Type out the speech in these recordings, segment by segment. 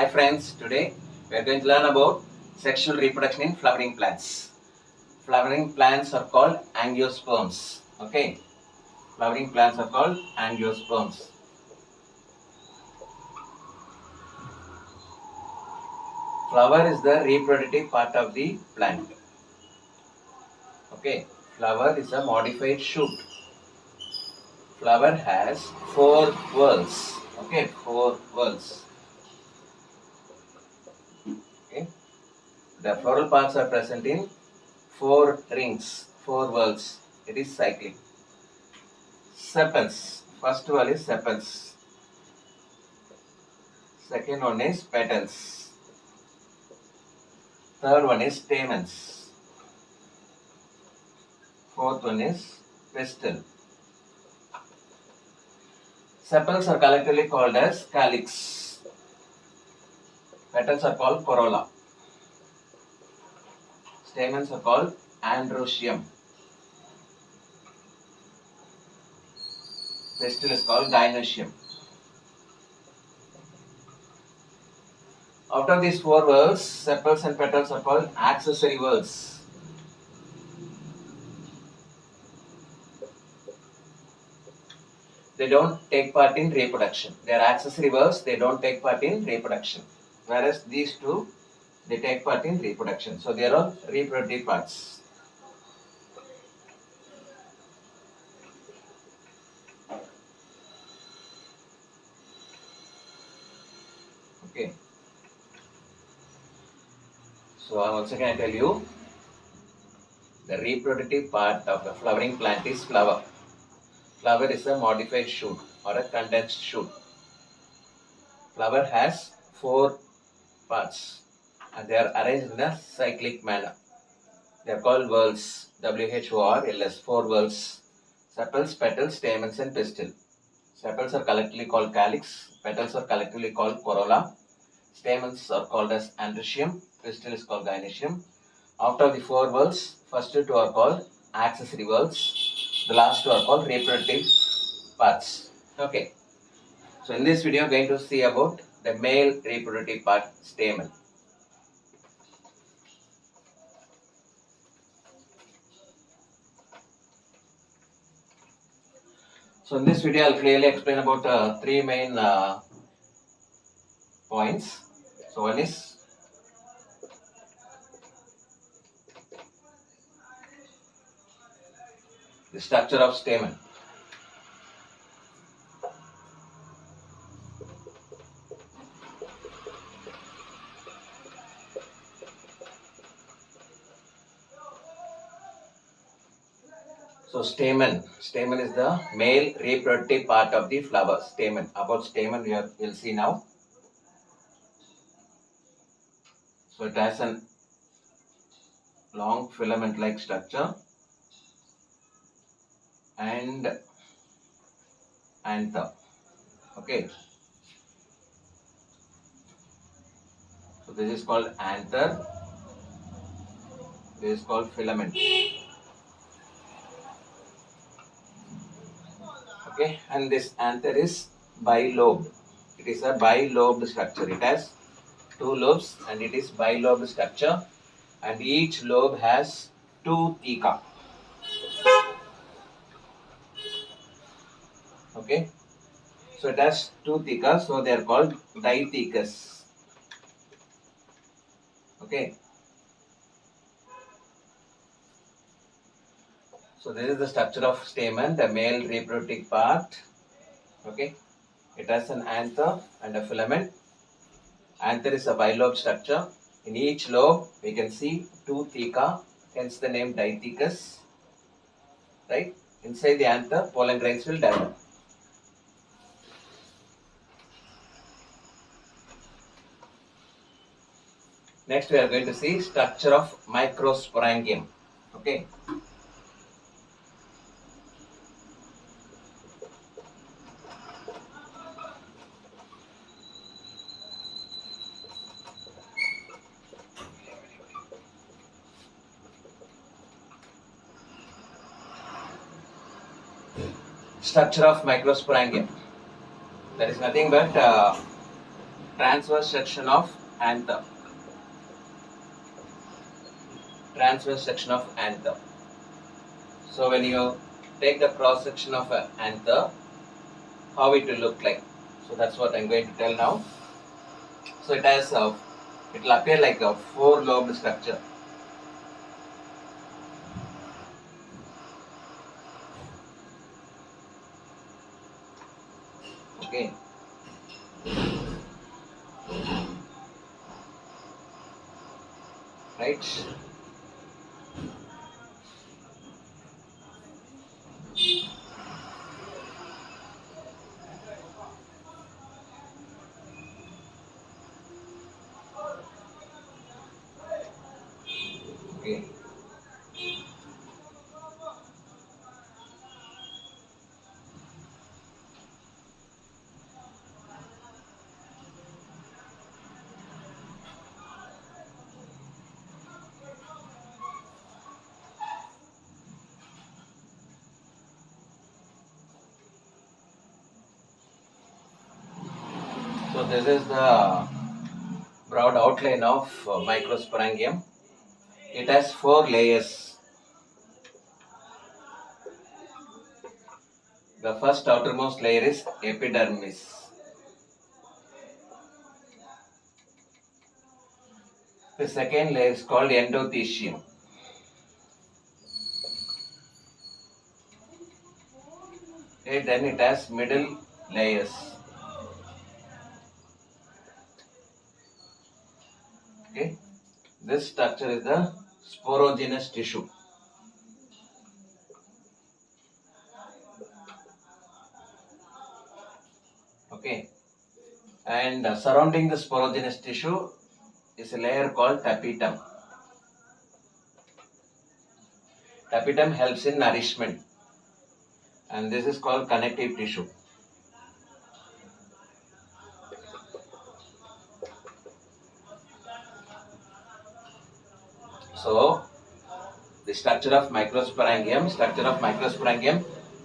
friends, today we are going to learn about sexual reproduction in flowering plants. Flowering plants are called angiosperms. Okay, flowering plants are called angiosperms. Flower is the reproductive part of the plant. Okay, flower is a modified shoot. Flower has 4 whorls. Okay, 4 whorls. Okay, the floral parts are present in 4 rings, 4 whorls. It is cyclic. Sepals. First one is sepals. Second one is petals. Third one is stamens. Fourth one is pistil. Sepals are collectively called as calyx. Petals are called corolla. Stamens are called androecium. Pistil is called gynoecium. Out of these 4 whorls, sepals and petals are called accessory whorls. They don't take part in reproduction. They are accessory whorls, they don't take part in reproduction. Whereas these two, they take part in reproduction. So they are all reproductive parts. Okay. So once again I tell you, the reproductive part of a flowering plant is flower. Flower is a modified shoot or a condensed shoot. Flower has 4 parts and they are arranged in a cyclic manner. They are called whorls, WHORLS, 4 whorls. Sepals, petals, stamens and pistil. Sepals are collectively called calyx, petals are collectively called corolla, stamens are called as androecium, pistil is called gynoecium. Out of the 4 whorls, first 2 are called accessory whorls, the last 2 are called reproductive parts. Okay, so in this video, we are going to see about the male reproductive part, stamen. So in this video, I'll clearly explain about 3 main points. So one is the structure of stamen. So stamen is the male reproductive part of the flower. Stamen. About stamen we'll see now. So it has an long filament-like structure and anther. Okay. So this is called anther. This is called filament. Okay, and this anther is bilobed. It is a bilobed structure. It has 2 lobes and it is bilobed structure, and each lobe has 2 theca. Okay, so it has 2 theca, so they are called dithecous. Okay, so this is the structure of stamen, the male reproductive part. Okay, it has an anther and a filament. Anther is a bilobe structure. In each lobe, we can see 2 theca, hence the name dithecous. Right? Inside the anther, pollen grains will develop. Next, we are going to see structure of microsporangium. Okay. Structure of microsporangium. That is nothing but transverse section of anther. Transverse section of anther. So when you take the cross section of an anther, how it will look like. So that's what I'm going to tell now. So it will appear like a four-lobed structure. Okay. Right. Okay. So this is the broad outline of microsporangium. It has four layers. The first outermost layer is epidermis. The second layer is called endothecium. Okay, then it has middle layers. Okay, this structure is the sporogenous tissue. Okay, and surrounding the sporogenous tissue is a layer called tapetum. Tapetum helps in nourishment, and this is called connective tissue. So the structure of microsporangium,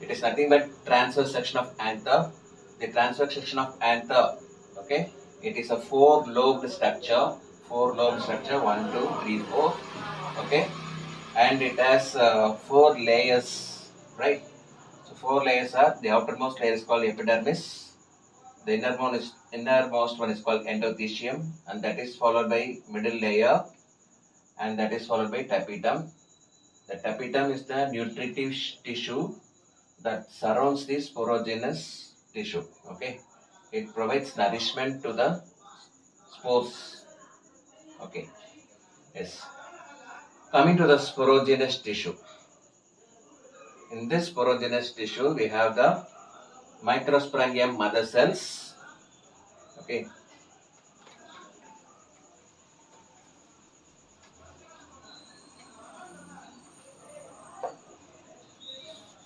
it is nothing but transverse section of anther. The transverse section of anther, okay, it is a four-lobed structure. Four-lobed structure, 1, 2, 3, 4, okay, and it has four layers, right? So four layers are, the outermost layer is called epidermis, the innermost one is called endothecium, and that is followed by middle layer, and that is followed by tapetum. The tapetum is the nutritive tissue that surrounds the sporogenous tissue. Okay, it provides nourishment to the spores. Okay, yes. Coming to the sporogenous tissue. In this sporogenous tissue, we have the microsporangium mother cells. Okay.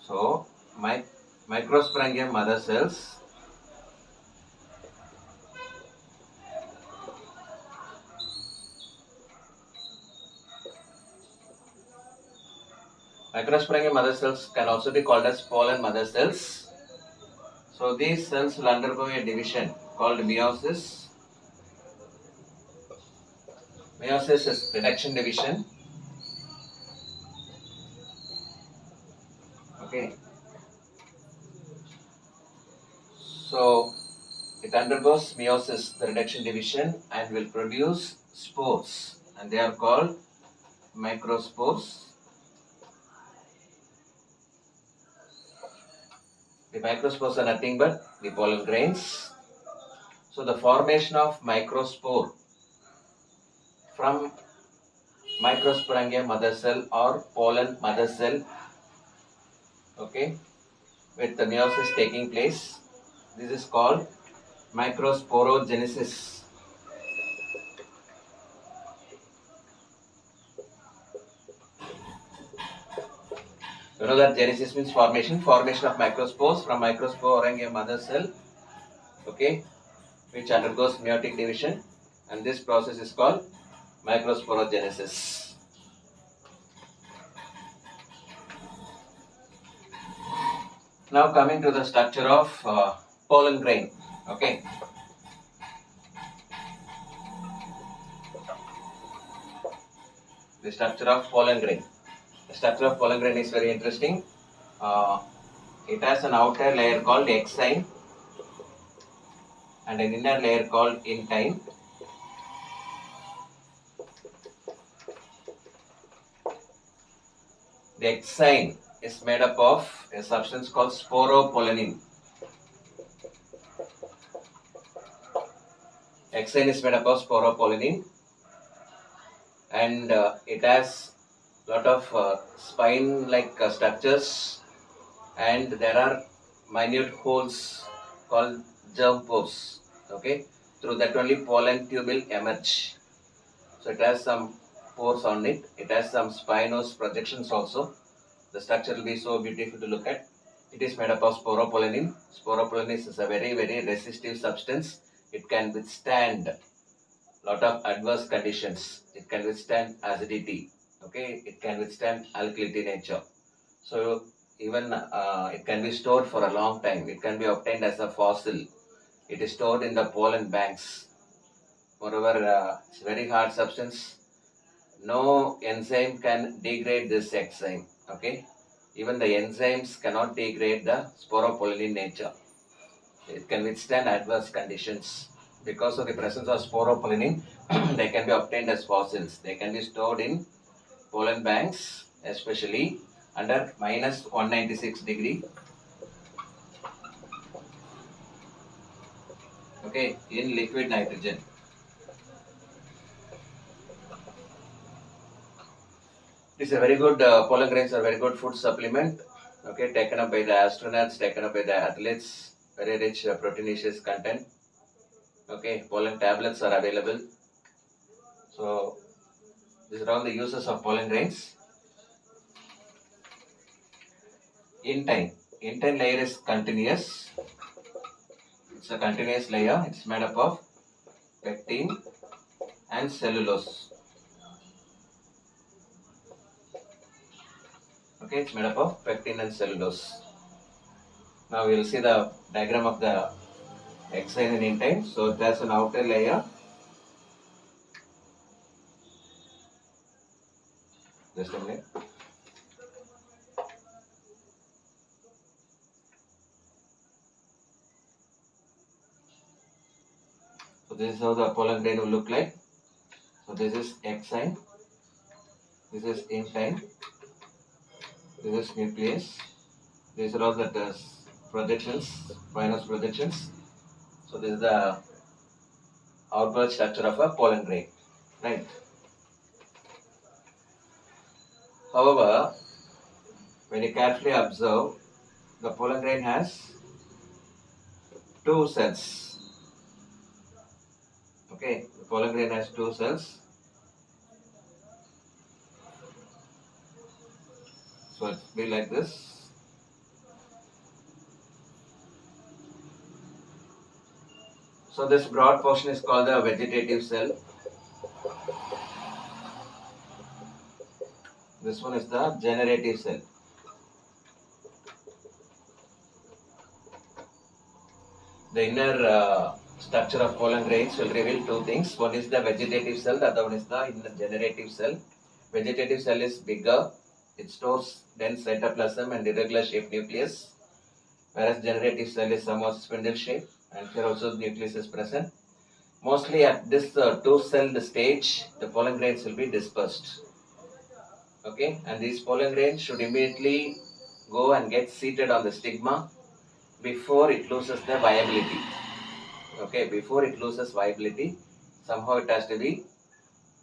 So, microsporangium mother cells. Microsporangium mother cells can also be called as pollen mother cells. So, these cells will undergo a division called meiosis. Meiosis is reduction division. Okay. So it undergoes meiosis, the reduction division, and will produce spores, and they are called microspores. The microspores are nothing but the pollen grains. So the formation of microspore from microsporangium mother cell or pollen mother cell, okay, with the meiosis taking place, this is called microsporogenesis. You know that genesis means formation of microspores from microsporangium mother cell, okay, which undergoes meiotic division, and this process is called microsporogenesis. Now coming to the structure of pollen grain, okay. The structure of pollen grain. The structure of pollen grain is very interesting. It has an outer layer called exine and an inner layer called intine. The exine is made up of a substance called sporopollenin. Exine is made up of sporopollenin, and it has lot of spine-like structures, and there are minute holes called germ pores. Okay, through that only pollen tube will emerge. So it has some pores on it. It has some spinous projections also. The structure will be so beautiful to look at. It is made up of sporopollenin. Sporopollenin is a very, very resistive substance. It can withstand lot of adverse conditions. It can withstand acidity. Okay, it can withstand alkalinity nature. So even it can be stored for a long time. It can be obtained as a fossil. It is stored in the pollen banks. Moreover, it's a very hard substance. No enzyme can degrade this exine. Okay, even the enzymes cannot degrade the sporopollenin nature. It can withstand adverse conditions. Because of the presence of sporopollenin, they can be obtained as fossils. They can be stored in pollen banks, especially under minus 196 degree. Okay, in liquid nitrogen. It is a very good, pollen grains are very good food supplement. Okay, taken up by the astronauts, taken up by the athletes, very rich proteinaceous content. Okay, pollen tablets are available. So, these are all the uses of pollen grains. Intine. Intine layer is continuous. It's a continuous layer. It's made up of pectin and cellulose. Okay, it's made up of pectin and cellulose. Now we will see the diagram of the exine and intine. So it has an outer layer. Just a minute. So this is how the pollen grain will look like. So this is exine. This is intine. This is nucleus. These are all the projections, spinous projections. So this is the outward structure of a pollen grain, right? However, when you carefully observe, the pollen grain has two cells. Okay, the pollen grain has two cells. So it will be like this. So this broad portion is called the vegetative cell. This one is the generative cell. The inner structure of pollen grains will reveal two things. One is the vegetative cell, the other one is the inner generative cell. Vegetative cell is bigger. It stores dense cytoplasm and irregular shaped nucleus, whereas generative cell is somewhat spindle shaped, and here also the nucleus is present. Mostly at this two-celled stage, the pollen grains will be dispersed. Okay, and these pollen grains should immediately go and get seated on the stigma before it loses the viability. Okay, before it loses viability, somehow it has to be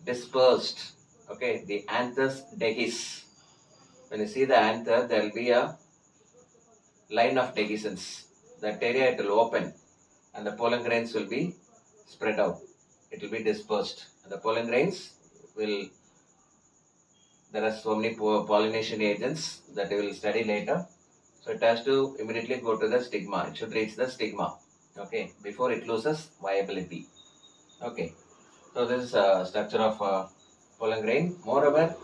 dispersed. Okay, the anthers dehisce. When you see the anther, there will be a line of dehiscence. That area it will open and the pollen grains will be spread out. It will be dispersed. And the pollen grains will, there are so many pollination agents that we will study later. So it has to immediately go to the stigma. It should reach the stigma. Okay, before it loses viability. Okay, so this is a structure of pollen grain. Moreover,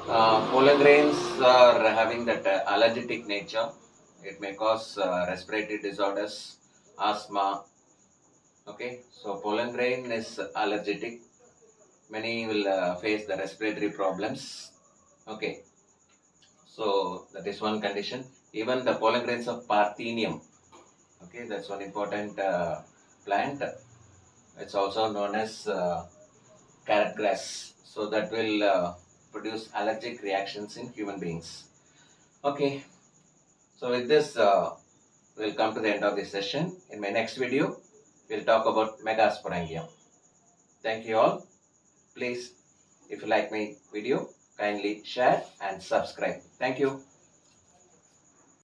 pollen grains are having that allergic nature. It may cause respiratory disorders, asthma. Okay, so pollen grain is allergic. many will face the respiratory problems. Okay, so that is one condition. Even the pollen grains of Parthenium, okay, that's one important plant. It's also known as carrot grass. So that will produce allergic reactions in human beings. Okay, so with this, we'll come to the end of this session. In my next video, we'll talk about Megasporangium. Thank you all. Please, if you like my video, kindly share and subscribe. Thank you.